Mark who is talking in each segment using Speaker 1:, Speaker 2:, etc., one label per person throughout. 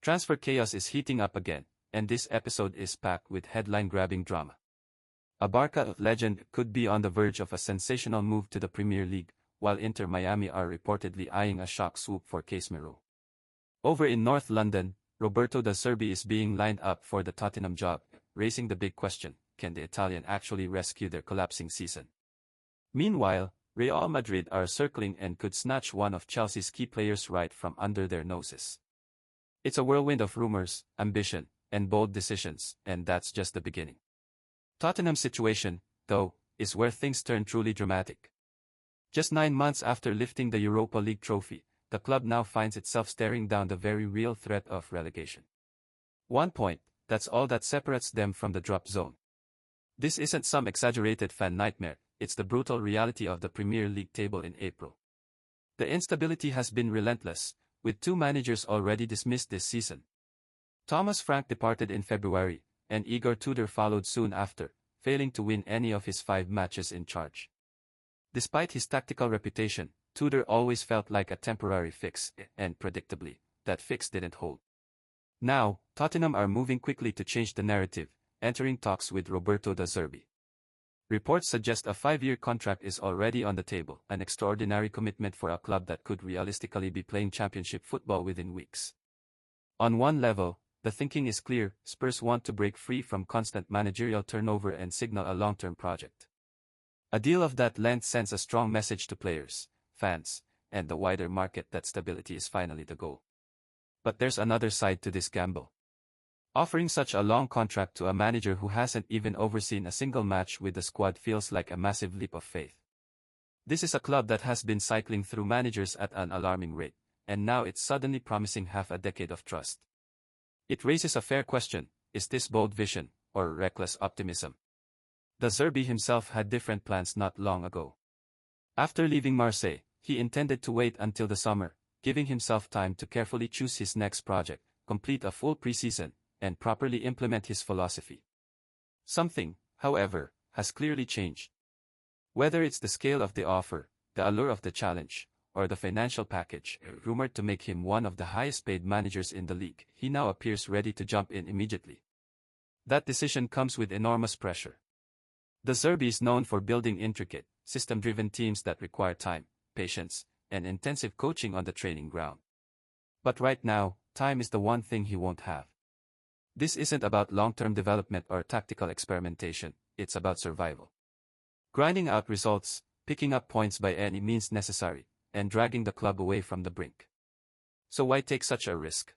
Speaker 1: Transfer chaos is heating up again, and this episode is packed with headline-grabbing drama. A Barca legend could be on the verge of a sensational move to the Premier League, while Inter Miami are reportedly eyeing a shock swoop for Casemiro. Over in North London, Roberto De Zerbi is being lined up for the Tottenham job, raising the big question, can the Italian actually rescue their collapsing season? Meanwhile, Real Madrid are circling and could snatch one of Chelsea's key players right from under their noses. It's a whirlwind of rumors, ambition, and bold decisions, and that's just the beginning. Tottenham's situation, though, is where things turn truly dramatic. Just 9 months after lifting the Europa League trophy, the club now finds itself staring down the very real threat of relegation. 1 point, that's all that separates them from the drop zone. This isn't some exaggerated fan nightmare, it's the brutal reality of the Premier League table in April. The instability has been relentless, with 2 managers already dismissed this season. Thomas Frank departed in February, and Igor Tudor followed soon after, failing to win any of his 5 matches in charge. Despite his tactical reputation, Tudor always felt like a temporary fix, and predictably, that fix didn't hold. Now, Tottenham are moving quickly to change the narrative, entering talks with Roberto De Zerbi. Reports suggest a 5-year contract is already on the table, an extraordinary commitment for a club that could realistically be playing championship football within weeks. On one level, the thinking is clear: Spurs want to break free from constant managerial turnover and signal a long-term project. A deal of that length sends a strong message to players, fans, and the wider market that stability is finally the goal. But there's another side to this gamble. Offering such a long contract to a manager who hasn't even overseen a single match with the squad feels like a massive leap of faith. This is a club that has been cycling through managers at an alarming rate, and now it's suddenly promising half a decade of trust. It raises a fair question: is this bold vision, or reckless optimism? De Zerbi himself had different plans not long ago. After leaving Marseille, he intended to wait until the summer, giving himself time to carefully choose his next project, complete a full preseason, and properly implement his philosophy. Something, however, has clearly changed. Whether it's the scale of the offer, the allure of the challenge, or the financial package, rumored to make him one of the highest-paid managers in the league, he now appears ready to jump in immediately. That decision comes with enormous pressure. De Zerbi is known for building intricate, system-driven teams that require time, patience, and intensive coaching on the training ground. But right now, time is the one thing he won't have. This isn't about long-term development or tactical experimentation, it's about survival. Grinding out results, picking up points by any means necessary, and dragging the club away from the brink. So why take such a risk?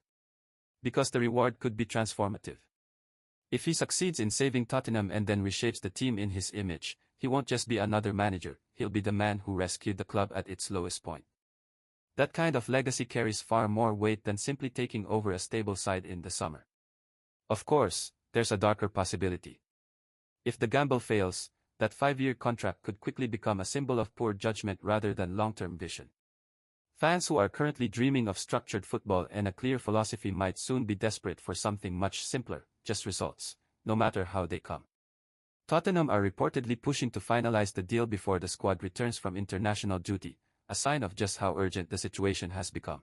Speaker 1: Because the reward could be transformative. If he succeeds in saving Tottenham and then reshapes the team in his image, he won't just be another manager, he'll be the man who rescued the club at its lowest point. That kind of legacy carries far more weight than simply taking over a stable side in the summer. Of course, there's a darker possibility. If the gamble fails, that 5-year contract could quickly become a symbol of poor judgment rather than long-term vision. Fans who are currently dreaming of structured football and a clear philosophy might soon be desperate for something much simpler, just results, no matter how they come. Tottenham are reportedly pushing to finalize the deal before the squad returns from international duty, a sign of just how urgent the situation has become.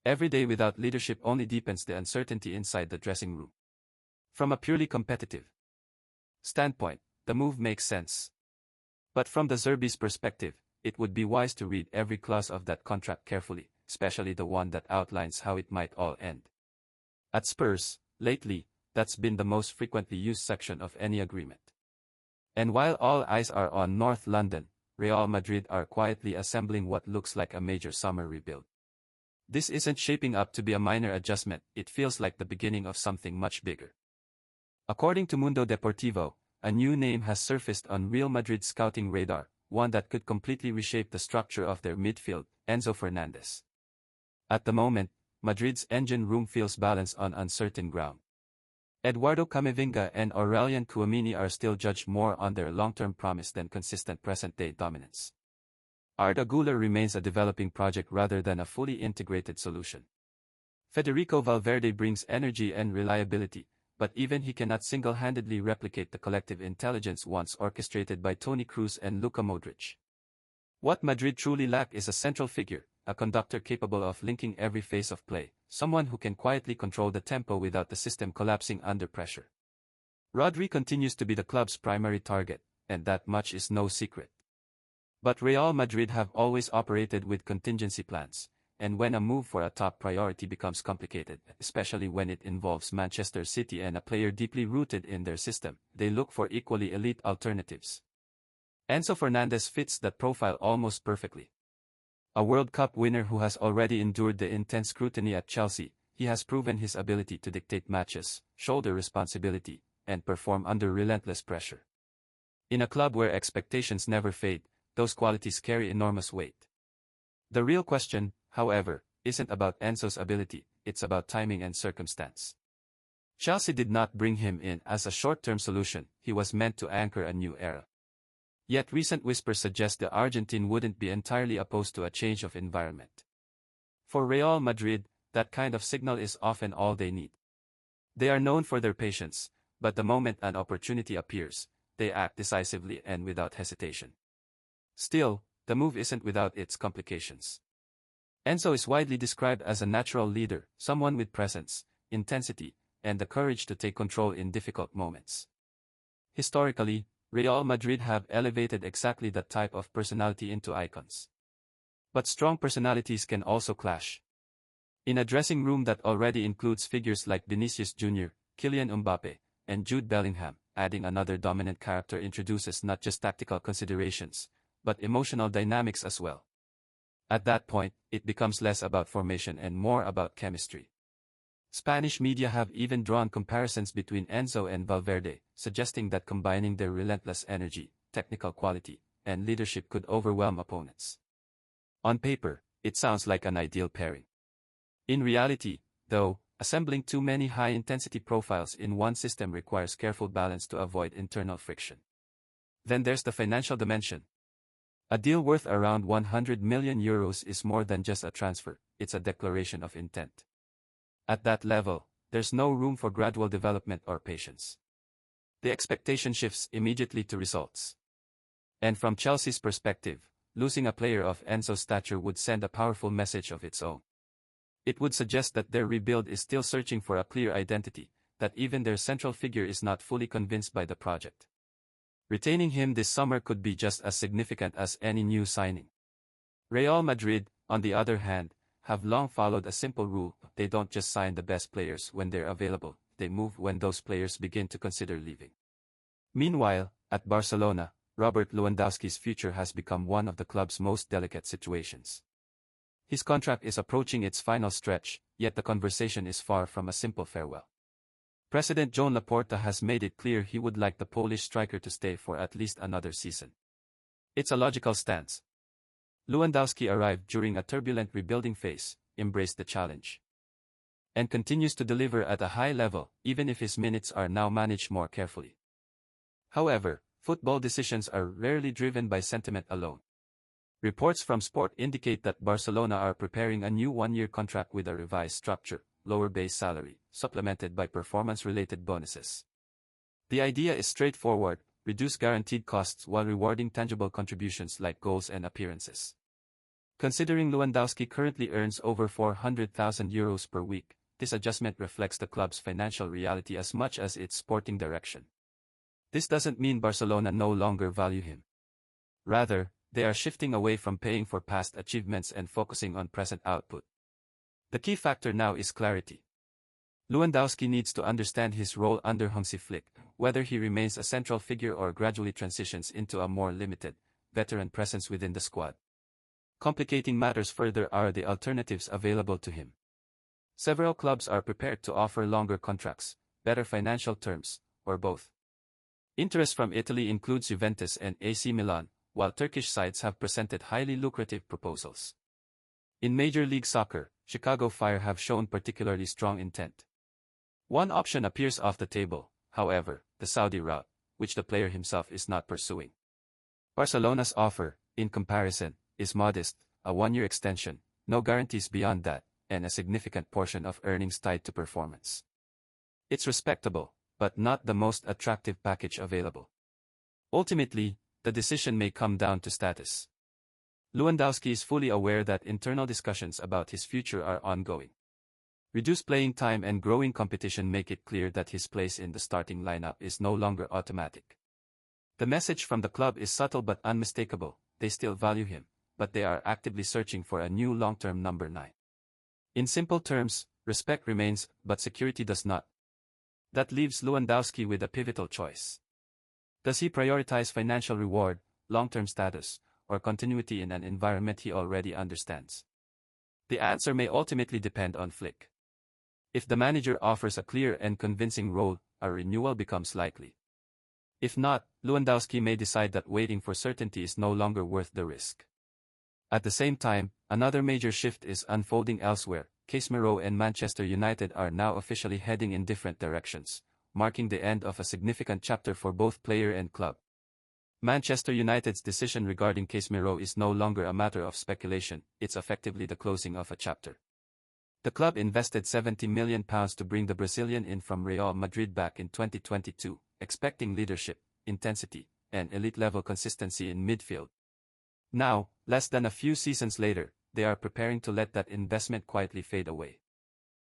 Speaker 1: Every day without leadership only deepens the uncertainty inside the dressing room. From a purely competitive standpoint, the move makes sense. But from De Zerbi's perspective, it would be wise to read every clause of that contract carefully, especially the one that outlines how it might all end. At Spurs, lately, that's been the most frequently used section of any agreement. And while all eyes are on North London, Real Madrid are quietly assembling what looks like a major summer rebuild. This isn't shaping up to be a minor adjustment, it feels like the beginning of something much bigger. According to Mundo Deportivo, a new name has surfaced on Real Madrid's scouting radar, one that could completely reshape the structure of their midfield: Enzo Fernandez. At the moment, Madrid's engine room feels balanced on uncertain ground. Eduardo Camavinga and Aurelien Tchouaméni are still judged more on their long-term promise than consistent present-day dominance. Arda Güler remains a developing project rather than a fully integrated solution. Federico Valverde brings energy and reliability, but even he cannot single-handedly replicate the collective intelligence once orchestrated by Toni Kroos and Luka Modric. What Madrid truly lack is a central figure, a conductor capable of linking every phase of play, someone who can quietly control the tempo without the system collapsing under pressure. Rodri continues to be the club's primary target, and that much is no secret. But Real Madrid have always operated with contingency plans, and when a move for a top priority becomes complicated, especially when it involves Manchester City and a player deeply rooted in their system, they look for equally elite alternatives. Enzo Fernandez fits that profile almost perfectly. A World Cup winner who has already endured the intense scrutiny at Chelsea, he has proven his ability to dictate matches, shoulder responsibility, and perform under relentless pressure. In a club where expectations never fade, those qualities carry enormous weight. The real question, however, isn't about Enzo's ability, it's about timing and circumstance. Chelsea did not bring him in as a short-term solution, he was meant to anchor a new era. Yet recent whispers suggest the Argentine wouldn't be entirely opposed to a change of environment. For Real Madrid, that kind of signal is often all they need. They are known for their patience, but the moment an opportunity appears, they act decisively and without hesitation. Still, the move isn't without its complications. Enzo is widely described as a natural leader, someone with presence, intensity, and the courage to take control in difficult moments. Historically, Real Madrid have elevated exactly that type of personality into icons. But strong personalities can also clash. In a dressing room that already includes figures like Vinicius Jr., Kylian Mbappe, and Jude Bellingham, adding another dominant character introduces not just tactical considerations, but emotional dynamics as well. At that point, it becomes less about formation and more about chemistry. Spanish media have even drawn comparisons between Enzo and Valverde, suggesting that combining their relentless energy, technical quality, and leadership could overwhelm opponents. On paper, it sounds like an ideal pairing. In reality, though, assembling too many high-intensity profiles in one system requires careful balance to avoid internal friction. Then there's the financial dimension. A deal worth around €100 million is more than just a transfer, it's a declaration of intent. At that level, there's no room for gradual development or patience. The expectation shifts immediately to results. And from Chelsea's perspective, losing a player of Enzo's stature would send a powerful message of its own. It would suggest that their rebuild is still searching for a clear identity, that even their central figure is not fully convinced by the project. Retaining him this summer could be just as significant as any new signing. Real Madrid, on the other hand, have long followed a simple rule: they don't just sign the best players when they're available, they move when those players begin to consider leaving. Meanwhile, at Barcelona, Robert Lewandowski's future has become one of the club's most delicate situations. His contract is approaching its final stretch, yet the conversation is far from a simple farewell. President Joan Laporta has made it clear he would like the Polish striker to stay for at least another season. It's a logical stance. Lewandowski arrived during a turbulent rebuilding phase, embraced the challenge, and continues to deliver at a high level, even if his minutes are now managed more carefully. However, football decisions are rarely driven by sentiment alone. Reports from Sport indicate that Barcelona are preparing a new one-year contract with a revised structure, lower base salary, supplemented by performance-related bonuses. The idea is straightforward: reduce guaranteed costs while rewarding tangible contributions like goals and appearances. Considering Lewandowski currently earns over €400,000 per week, this adjustment reflects the club's financial reality as much as its sporting direction. This doesn't mean Barcelona no longer value him. Rather, they are shifting away from paying for past achievements and focusing on present output. The key factor now is clarity. Lewandowski needs to understand his role under Hansi Flick, whether he remains a central figure or gradually transitions into a more limited, veteran presence within the squad. Complicating matters further are the alternatives available to him. Several clubs are prepared to offer longer contracts, better financial terms, or both. Interest from Italy includes Juventus and AC Milan, while Turkish sides have presented highly lucrative proposals. In Major League Soccer, Chicago Fire have shown particularly strong intent. One option appears off the table, however, the Saudi route, which the player himself is not pursuing. Barcelona's offer, in comparison, is modest: a one-year extension, no guarantees beyond that, and a significant portion of earnings tied to performance. It's respectable, but not the most attractive package available. Ultimately, the decision may come down to status. Lewandowski is fully aware that internal discussions about his future are ongoing. Reduced playing time and growing competition make it clear that his place in the starting lineup is no longer automatic. The message from the club is subtle but unmistakable: they still value him, but they are actively searching for a new long-term number 9. In simple terms, respect remains, but security does not. That leaves Lewandowski with a pivotal choice. Does he prioritize financial reward, long-term status, or continuity in an environment he already understands? The answer may ultimately depend on Flick. If the manager offers a clear and convincing role, a renewal becomes likely. If not, Lewandowski may decide that waiting for certainty is no longer worth the risk. At the same time, another major shift is unfolding elsewhere. Casemiro and Manchester United are now officially heading in different directions, marking the end of a significant chapter for both player and club. Manchester United's decision regarding Casemiro is no longer a matter of speculation, it's effectively the closing of a chapter. The club invested £70 million to bring the Brazilian in from Real Madrid back in 2022, expecting leadership, intensity, and elite-level consistency in midfield. Now, less than a few seasons later, they are preparing to let that investment quietly fade away.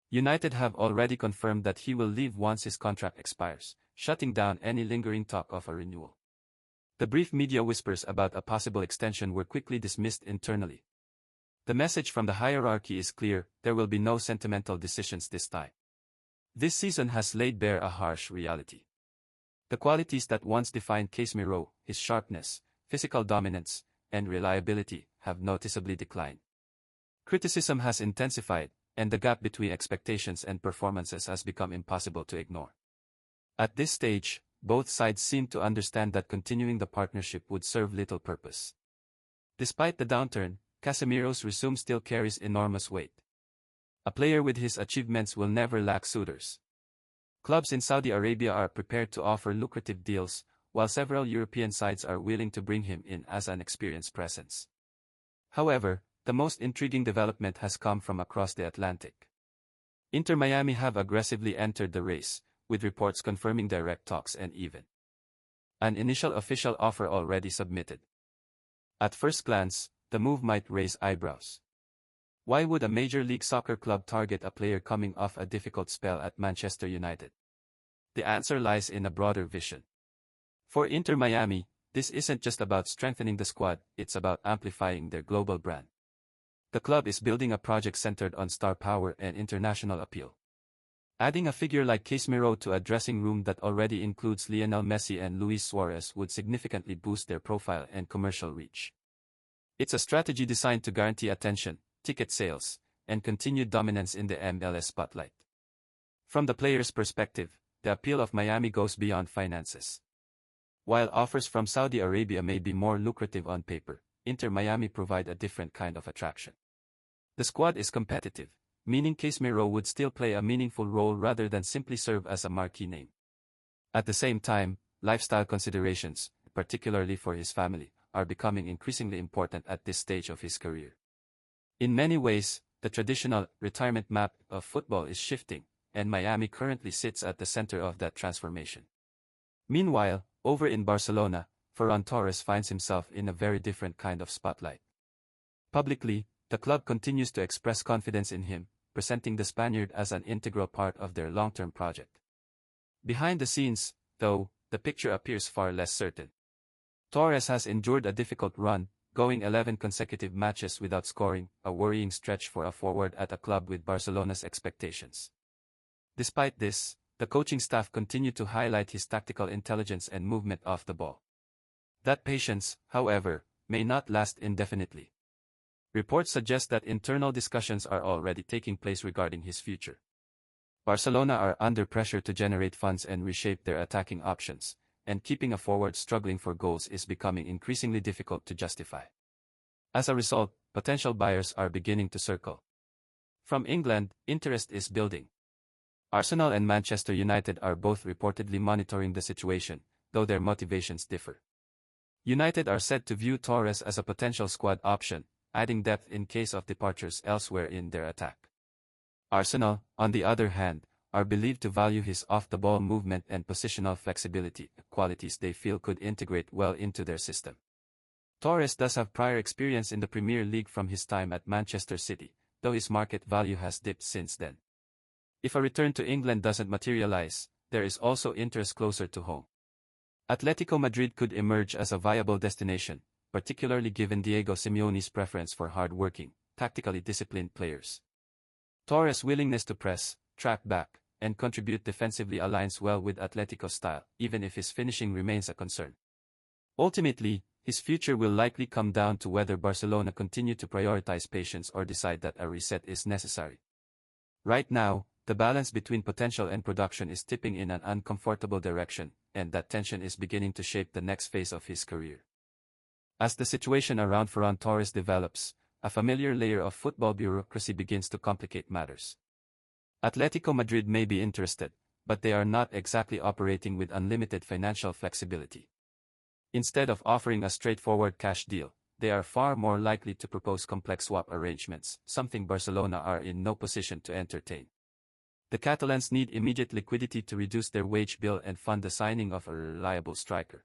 Speaker 1: United have already confirmed that he will leave once his contract expires, shutting down any lingering talk of a renewal. The brief media whispers about a possible extension were quickly dismissed internally. The message from the hierarchy is clear: there will be no sentimental decisions this time. This season has laid bare a harsh reality. The qualities that once defined Casemiro, his sharpness, physical dominance, and reliability, have noticeably declined. Criticism has intensified, and the gap between expectations and performances has become impossible to ignore. At this stage, both sides seem to understand that continuing the partnership would serve little purpose. Despite the downturn, Casemiro's resume still carries enormous weight. A player with his achievements will never lack suitors. Clubs in Saudi Arabia are prepared to offer lucrative deals, while several European sides are willing to bring him in as an experienced presence. However, the most intriguing development has come from across the Atlantic. Inter Miami have aggressively entered the race, with reports confirming direct talks and even an initial official offer already submitted. At first glance, the move might raise eyebrows. Why would a Major League Soccer club target a player coming off a difficult spell at Manchester United? The answer lies in a broader vision. For Inter Miami, this isn't just about strengthening the squad, it's about amplifying their global brand. The club is building a project centered on star power and international appeal. Adding a figure like Casemiro to a dressing room that already includes Lionel Messi and Luis Suarez would significantly boost their profile and commercial reach. It's a strategy designed to guarantee attention, ticket sales, and continued dominance in the MLS spotlight. From the player's perspective, the appeal of Miami goes beyond finances. While offers from Saudi Arabia may be more lucrative on paper, Inter Miami provide a different kind of attraction. The squad is competitive, meaning Casemiro would still play a meaningful role rather than simply serve as a marquee name. At the same time, lifestyle considerations, particularly for his family, are becoming increasingly important at this stage of his career. In many ways, the traditional retirement map of football is shifting, and Miami currently sits at the center of that transformation. Meanwhile, over in Barcelona, Ferran Torres finds himself in a very different kind of spotlight. Publicly, the club continues to express confidence in him, presenting the Spaniard as an integral part of their long-term project. Behind the scenes, though, the picture appears far less certain. Torres has endured a difficult run, going 11 consecutive matches without scoring, a worrying stretch for a forward at a club with Barcelona's expectations. Despite this, the coaching staff continue to highlight his tactical intelligence and movement off the ball. That patience, however, may not last indefinitely. Reports suggest that internal discussions are already taking place regarding his future. Barcelona are under pressure to generate funds and reshape their attacking options, and keeping a forward struggling for goals is becoming increasingly difficult to justify. As a result, potential buyers are beginning to circle. From England, interest is building. Arsenal and Manchester United are both reportedly monitoring the situation, though their motivations differ. United are said to view Torres as a potential squad option, adding depth in case of departures elsewhere in their attack. Arsenal, on the other hand, are believed to value his off-the-ball movement and positional flexibility, qualities they feel could integrate well into their system. Torres does have prior experience in the Premier League from his time at Manchester City, though his market value has dipped since then. If a return to England doesn't materialize, there is also interest closer to home. Atletico Madrid could emerge as a viable destination, particularly given Diego Simeone's preference for hard-working, tactically disciplined players. Torres' willingness to press, track back, and contribute defensively aligns well with Atletico's style, even if his finishing remains a concern. Ultimately, his future will likely come down to whether Barcelona continue to prioritize patience or decide that a reset is necessary. Right now, the balance between potential and production is tipping in an uncomfortable direction, and that tension is beginning to shape the next phase of his career. As the situation around Ferran Torres develops, a familiar layer of football bureaucracy begins to complicate matters. Atletico Madrid may be interested, but they are not exactly operating with unlimited financial flexibility. Instead of offering a straightforward cash deal, they are far more likely to propose complex swap arrangements, something Barcelona are in no position to entertain. The Catalans need immediate liquidity to reduce their wage bill and fund the signing of a reliable striker.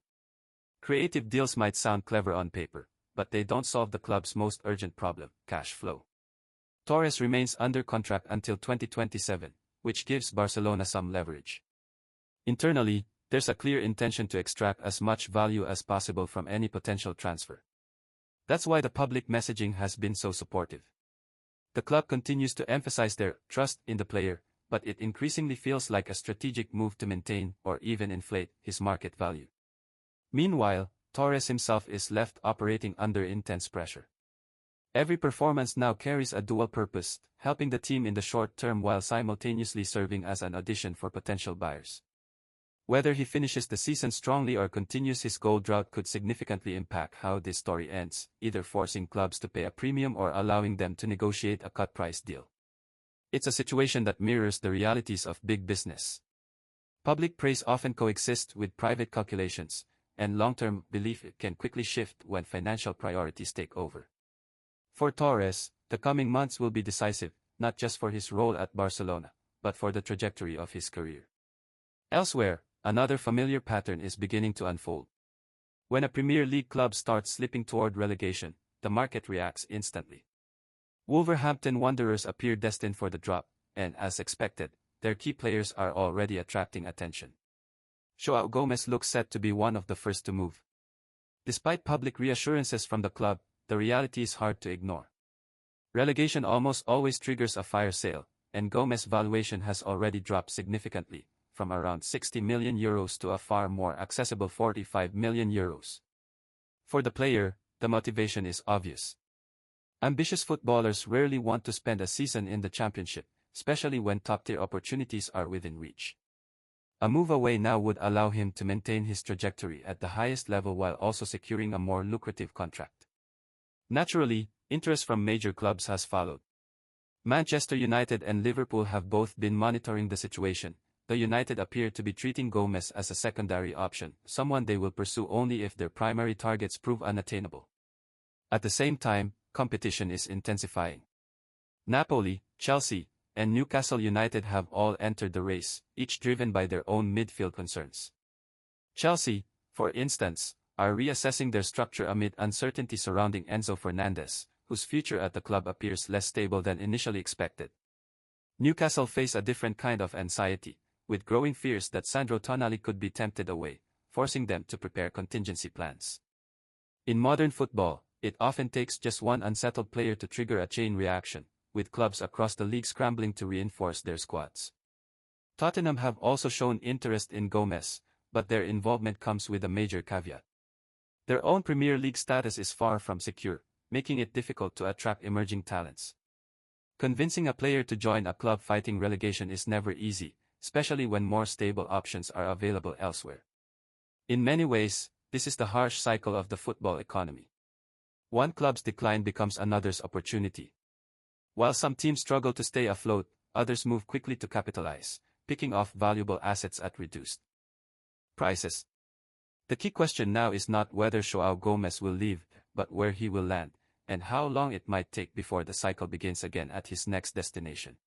Speaker 1: Creative deals might sound clever on paper, but they don't solve the club's most urgent problem, cash flow. Torres remains under contract until 2027, which gives Barcelona some leverage. Internally, there's a clear intention to extract as much value as possible from any potential transfer. That's why the public messaging has been so supportive. The club continues to emphasize their trust in the player, but it increasingly feels like a strategic move to maintain or even inflate his market value. Meanwhile, Torres himself is left operating under intense pressure. Every performance now carries a dual purpose, helping the team in the short term while simultaneously serving as an audition for potential buyers. Whether he finishes the season strongly or continues his goal drought could significantly impact how this story ends, either forcing clubs to pay a premium or allowing them to negotiate a cut-price deal. It's a situation that mirrors the realities of big business. Public praise often coexists with private calculations, and long-term belief can quickly shift when financial priorities take over. For Torres, the coming months will be decisive, not just for his role at Barcelona, but for the trajectory of his career. Elsewhere, another familiar pattern is beginning to unfold. When a Premier League club starts slipping toward relegation, the market reacts instantly. Wolverhampton Wanderers appear destined for the drop, and as expected, their key players are already attracting attention. João Gomes looks set to be one of the first to move. Despite public reassurances from the club, the reality is hard to ignore. Relegation almost always triggers a fire sale, and Gomes' valuation has already dropped significantly, from around €60 million to a far more accessible €45 million. For the player, the motivation is obvious. Ambitious footballers rarely want to spend a season in the championship, especially when top-tier opportunities are within reach. A move away now would allow him to maintain his trajectory at the highest level while also securing a more lucrative contract. Naturally, interest from major clubs has followed. Manchester United and Liverpool have both been monitoring the situation. The United appear to be treating Gomes as a secondary option, someone they will pursue only if their primary targets prove unattainable. At the same time, competition is intensifying. Napoli, Chelsea, and Newcastle United have all entered the race, each driven by their own midfield concerns. Chelsea, for instance, are reassessing their structure amid uncertainty surrounding Enzo Fernandez, whose future at the club appears less stable than initially expected. Newcastle face a different kind of anxiety, with growing fears that Sandro Tonali could be tempted away, forcing them to prepare contingency plans. In modern football, it often takes just one unsettled player to trigger a chain reaction, with clubs across the league scrambling to reinforce their squads. Tottenham have also shown interest in Gomes, but their involvement comes with a major caveat. Their own Premier League status is far from secure, making it difficult to attract emerging talents. Convincing a player to join a club fighting relegation is never easy, especially when more stable options are available elsewhere. In many ways, this is the harsh cycle of the football economy. One club's decline becomes another's opportunity. While some teams struggle to stay afloat, others move quickly to capitalize, picking off valuable assets at reduced prices. The key question now is not whether João Gomes will leave, but where he will land, and how long it might take before the cycle begins again at his next destination.